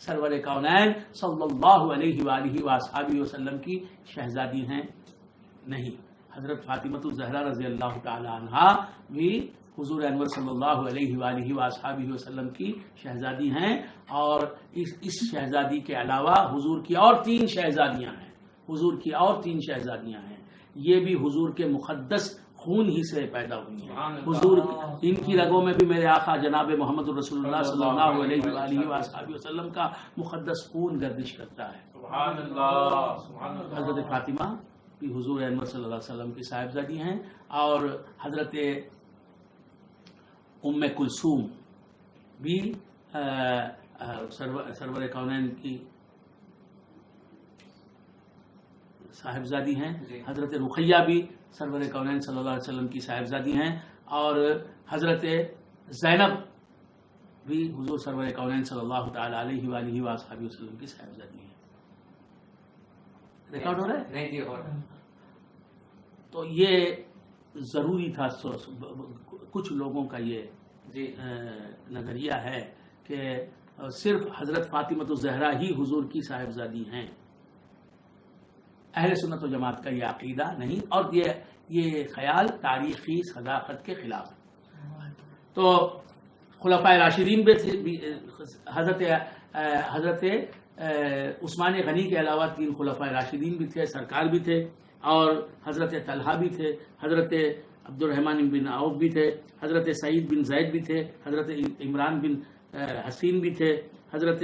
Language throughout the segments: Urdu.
سرور کونین صلی اللہ علیہ وآلہ وآلہ وسلم کی شہزادی ہیں؟ نہیں. حضرت فاطمۃ الزہرا رضی اللہ تعالی عنہا بھی حضور انور صلی اللہ علیہ وآلہ وآلہ وسلم کی شہزادی ہیں، اور اس شہزادی کے علاوہ حضور کی اور 3 شہزادیاں ہیں. حضور کی اور 3 شہزادیاں ہیں، یہ بھی حضور کے مقدس خون ہی سے پیدا ہوئی ہیں. حضور ان کی رگوں میں بھی میرے آقا جناب محمد رسول اللہ صلی اللہ علیہ وآلہ وآلہ وسلم کا مقدس خون گردش کرتا ہے. سبحان اللہ سبحان اللہ. حضرت فاطمہ بھی حضور انور صلی اللہ علیہ وسلم کی صاحبزادی ہیں، اور حضرت ام کلثوم بھی سرور کونین کی صاحبزادی ہیں. حضرت رقیہ بھی سرور کونین صلی اللہ علیہ وسلم کی صاحبزادی ہیں، اور حضرت زینب بھی حضور سرور کونین صلی اللہ تعالی علیہ وآلہ وآلہ وسلم کی صاحبزادی ہیں. ریکارڈ ہو رہا ہے؟ نہیں جی ہو رہا ہے. تو یہ ضروری تھا. کچھ لوگوں کا یہ نظریہ ہے کہ صرف حضرت فاطمۃ الزہرا ہی حضور کی صاحبزادی ہیں. اہل سنت و جماعت کا یہ عقیدہ نہیں، اور یہ خیال تاریخی صداقت کے خلاف ہے. تو خلفائے راشدین بھی حضرت عثمان غنی کے علاوہ 3 خلفائے راشدین بھی تھے، سرکار بھی تھے، اور حضرت طلحہ بھی تھے، حضرت عبد الرحمن بن عوف بھی تھے، حضرت سعید بن زید بھی تھے، حضرت عمران بن حسین بھی تھے، حضرت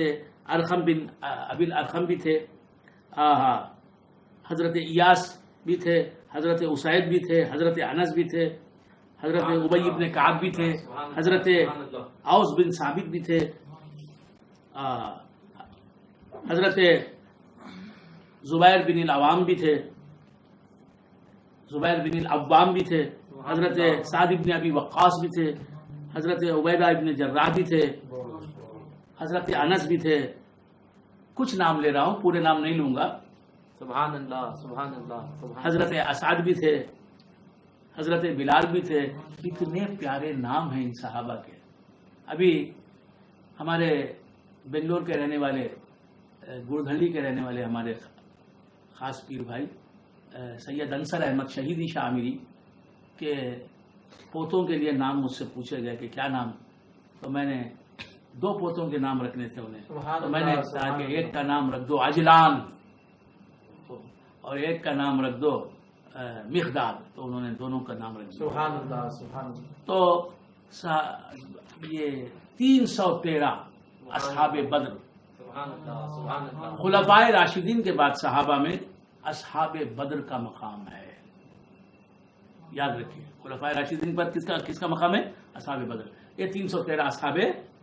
ارقم بن ابی الارقم بھی تھے، حضرت ایاس بھی تھے، حضرت اسید بھی تھے، حضرت انس بھی تھے، حضرت ابی بن کعب بھی تھے، حضرت اوس بن ثابت بھی تھے، حضرت زبیر بن العوام بھی تھے، زبیر بن العوام بھی تھے، حضرت سعد بن ابی وقاص بھی تھے، حضرت عبیدہ بن جراح بھی تھے، حضرت انس بھی تھے. کچھ نام لے رہا ہوں، پورے نام نہیں لوں گا. سبحان اللہ سبحان اللہ. حضرت اسعد بھی تھے، حضرت بلال بھی تھے. اتنے پیارے نام ہیں ان صحابہ کے. ابھی ہمارے بنگلور کے رہنے والے، گڑدھلی کے رہنے والے ہمارے خاص پیر بھائی سید انصر احمد شہیدی شامری کے پوتوں کے لیے نام مجھ سے پوچھے گئے کہ کیا نام، تو میں نے 2 پوتوں کے نام رکھنے تھے انہیں. تو میں نے کہا کہ ایک کا نام رکھ دو عجلان اور ایک کا نام رکھ دو مقداد. تو انہوں نے دونوں کا نام رکھ دیا. سبحان اللہ سبحان اللہ. تو یہ 313 اصحاب بدر. سبحان اللہ سبحان اللہ. خلفائے راشدین کے بعد صحابہ میں اصحاب بدر کا مقام ہے. یاد رکھیے، خلفائے راشدین پر کس کا مقام ہے؟ اصحاب بدر. یہ 313 اصحاب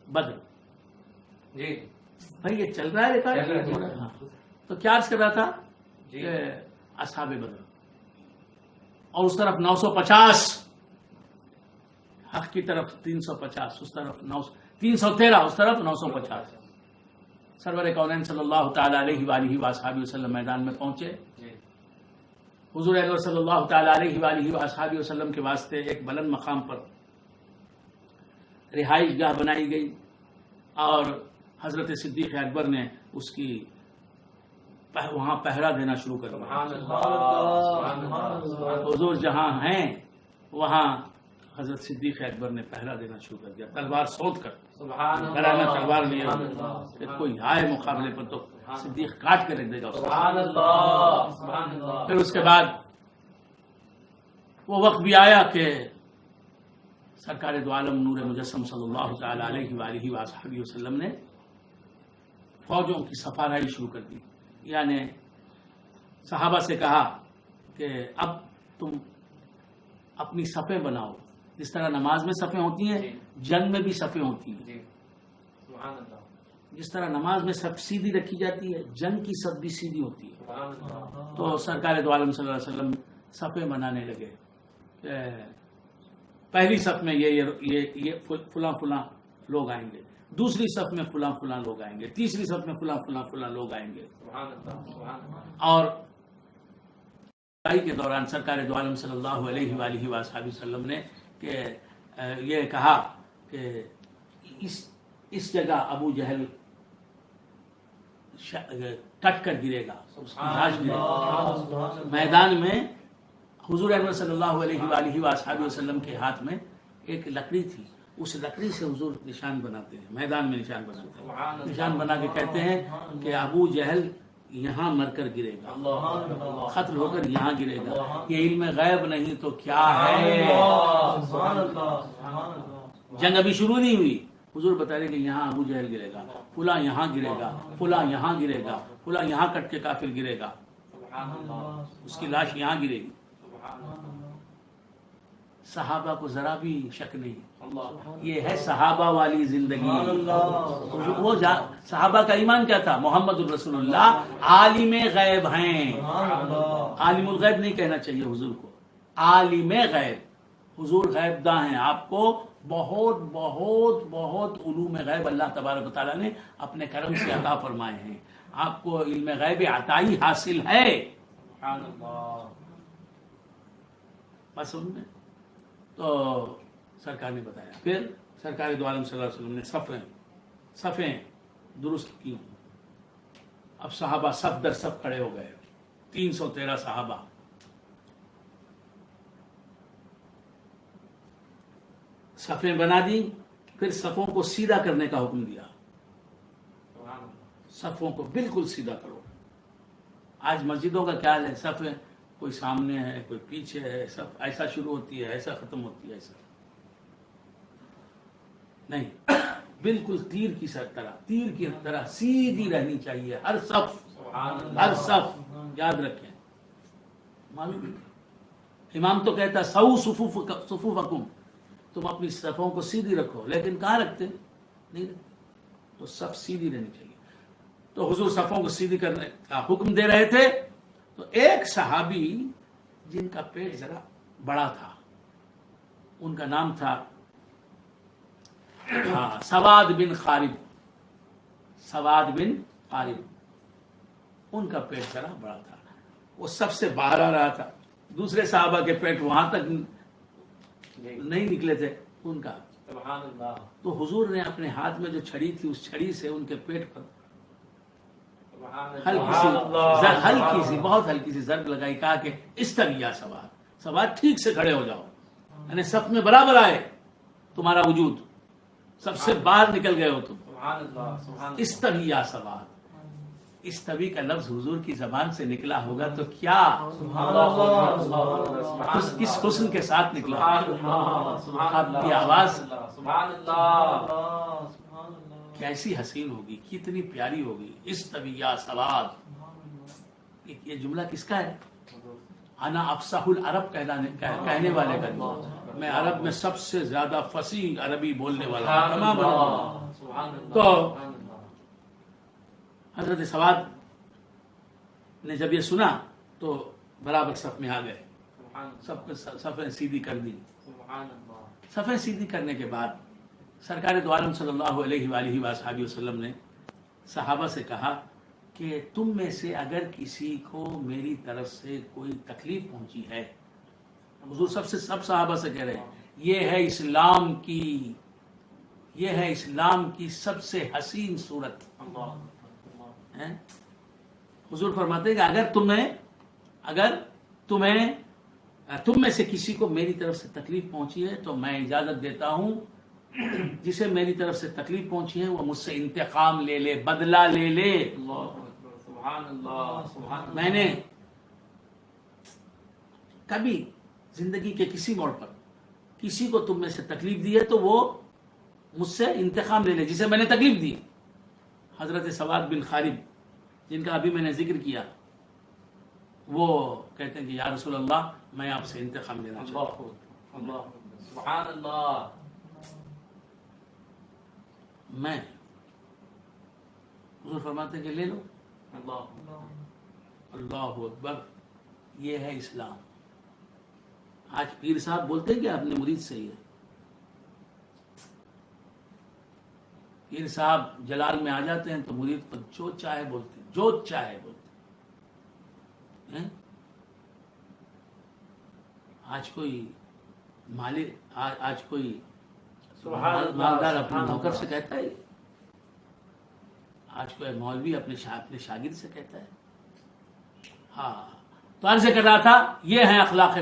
بدر. جی بھائی یہ چل رہا ہے ریکارڈ؟ ہاں. تو کیا عرض کر رہا تھا کہ اصحاب بدر، اور اس طرف 950 حق کی طرف 350، اس طرف 313، اس طرف 950. سرور کونین صلی اللہ تعالی علیہ وآلہ وآلہ وسلم میدان میں پہنچے. حضور انور صلی اللہ تعالی علیہ وآلہ وآلہ وسلم کے واسطے ایک بلند مقام پر رہائش گاہ بنائی گئی، اور حضرت صدیق اکبر نے اس کی وہاں پہرا دینا شروع کر دیا. حضور جہاں ہیں وہاں حضرت صدیق اکبر نے پہرا دینا شروع کر دیا، تلوار سونت کر. گھرانہ تلوار لیے کہ کوئی آئے مقابلے پر تو صدیق کاٹ کے رکھ دے گا. پھر اس کے بعد وہ وقت بھی آیا کہ سرکار دو عالم نور مجسم صلی اللہ تعالی علیہ وآلہ وآلہ وسلم نے فوجوں کی سفارائی شروع کر دی. یعنی صحابہ سے کہا کہ اب تم اپنی صفیں بناؤ. جس طرح نماز میں صفیں ہوتی ہیں، جنگ میں بھی صفیں ہوتی ہیں. جس طرح نماز میں صف سیدھی رکھی جاتی ہے، جنگ کی صف بھی سیدھی ہوتی ہے. تو سرکار دو عالم صلی اللہ علیہ وسلم صفیں بنانے لگے. پہلی صف میں یہ فلاں فلاں لوگ آئیں گے، دوسری صف میں فلاں فلاں لوگ آئیں گے، تیسری صف میں فلاں فلاں فلاں لوگ آئیں گے. اور کے دوران سرکار دو عالم صلی اللہ علیہ وآلہ وآلہ وسلم نے کہ یہ کہا کہ اس جگہ ابو جہل کٹ کر گرے گا، اس کی لاش گرے گا میدان میں۔ حضور اکرم صلی اللہ علیہ وآلہ وآلہ وسلم کے ہاتھ میں ایک لکڑی تھی، اس لکڑی سے حضور نشان بناتے ہیں، میدان میں نشان بناتے ہیں، نشان بنا کے کہتے ہیں کہ ابو جہل یہاں مر کر گرے گا، قتل ہو کر یہاں گرے گا۔ یہ علم غیب نہیں تو کیا ہے؟ جنگ ابھی شروع نہیں ہوئی، حضور بتا رہے کہ یہاں ابو جہل گرے گا، فلاں یہاں گرے گا، فلاں یہاں گرے گا، فلاں یہاں کٹ کے کافر گرے گا، اس کی لاش یہاں گرے گی۔ صحابہ کو ذرا بھی شک نہیں، یہ ہے صحابہ والی زندگی۔ وہ صحابہ کا ایمان کیا تھا؟ محمد الرسول اللہ عالم غیب ہیں۔ عالم الغیب نہیں کہنا چاہیے حضور کو، عالم غیب۔ حضور غیب داں ہیں، آپ کو بہت بہت بہت علوم غیب اللہ تبارک و تعالیٰ نے اپنے کرم سے عطا فرمائے ہیں، آپ کو علم غیب عطائی حاصل ہے۔ بس ان میں تو سرکار نے بتایا، پھر سرکار دو عالم صلی اللہ علیہ وسلم نے صفیں درست کی۔ اب صحابہ صف در صف کھڑے ہو گئے، 313 صحابہ۔ صفیں بنا دی، پھر صفوں کو سیدھا کرنے کا حکم دیا، صفوں کو بالکل سیدھا کرو۔ آج مسجدوں کا کیا ہے؟ صفیں کوئی سامنے ہے، کوئی پیچھے ہے، صف ایسا شروع ہوتی ہے، ایسا ختم ہوتی ہے، ایسا نہیں، بالکل تیر کی طرح سیدھی رہنی چاہیے ہر صف۔ یاد رکھیں، معلوم امام تو کہتا سو صفوفکم، تم اپنی صفوں کو سیدھی رکھو، لیکن کہاں رکھتے نہیں رکھتے، تو صف سیدھی رہنی چاہیے۔ تو حضور صفوں کو سیدھی کرنے کا حکم دے رہے تھے، تو ایک صحابی جن کا پیٹ ذرا بڑا تھا، ان کا نام تھا سواد بن خارب۔ ان کا پیٹ ذرا بڑا تھا، وہ سب سے باہر آ رہا تھا، دوسرے صحابہ کے پیٹ وہاں تک نہیں نکلے تھے ان کا۔ تو حضور نے اپنے ہاتھ میں جو چھڑی تھی، اس چھڑی سے ان کے پیٹ پر ہلکی سی بہت ہلکی سی ضرب لگائی، کہا کہ استوی یا سواد، ٹھیک سے کھڑے ہو جاؤ، یعنی صف میں برابر آئے تمہارا وجود، سب سے باہر نکل گئے ہو تم۔ استوی یا سواد، استوی کا لفظ حضور کی زبان سے نکلا ہوگا تو کیا کس حسن کے ساتھ نکلا، آپ کی آواز کیسی حسین ہوگی، کتنی پیاری ہوگی۔ استوی یا سواد، یہ جملہ کس کا ہے؟ انا افصح العرب کہنے والے کا جملہ، میں عرب میں سب سے زیادہ فصیح عربی بولنے والا ہوں۔ تو حضرت سواد نے جب یہ سنا تو برابر صف میں آ گئے، سب صفیں سیدھی کر دی۔ صفیں سیدھی کرنے کے بعد سرکار دو عالم صلی اللہ علیہ وآلہ وآلہ وسلم نے صحابہ سے کہا کہ تم میں سے اگر کسی کو میری طرف سے کوئی تکلیف پہنچی ہے، حضور سب صحابہ سے کہہ رہے ہیں، یہ ہے اسلام کی سب سے حسین صورت۔ حضور فرماتے ہیں کہ اگر تم میں سے کسی کو میری طرف سے تکلیف پہنچی ہے تو میں اجازت دیتا ہوں، جسے میری طرف سے تکلیف پہنچی ہے وہ مجھ سے انتقام لے لے، بدلہ لے لے۔ میں نے کبھی زندگی کے کسی موڑ پر کسی کو تم میں سے تکلیف دی ہے تو وہ مجھ سے انتقام لے لے، جسے میں نے تکلیف دی۔ حضرت سواد بن خارب جن کا ابھی میں نے ذکر کیا، وہ کہتے ہیں کہ یا رسول اللہ میں آپ سے انتقام لینا چاہتا ہوں۔ سبحان اللہ۔ میں حضور فرماتے ہیں کہ لے لو۔ اللہ اکبر، یہ ہے اسلام۔ آج پیر صاحب بولتے ہیں کہ اپنے مرید سے ہی ہے، پیر صاحب جلال میں آ جاتے ہیں تو مرید کو جو چاہے بولتے ہیں۔ آج کوئی مالک، آج کوئی مالدار اپنے نوکر سے کہتا ہے، آج کوئی مولوی اپنے شاگرد سے کہتا ہے. ہاں تو عرض کر رہا تھا یہ ہیں اخلاق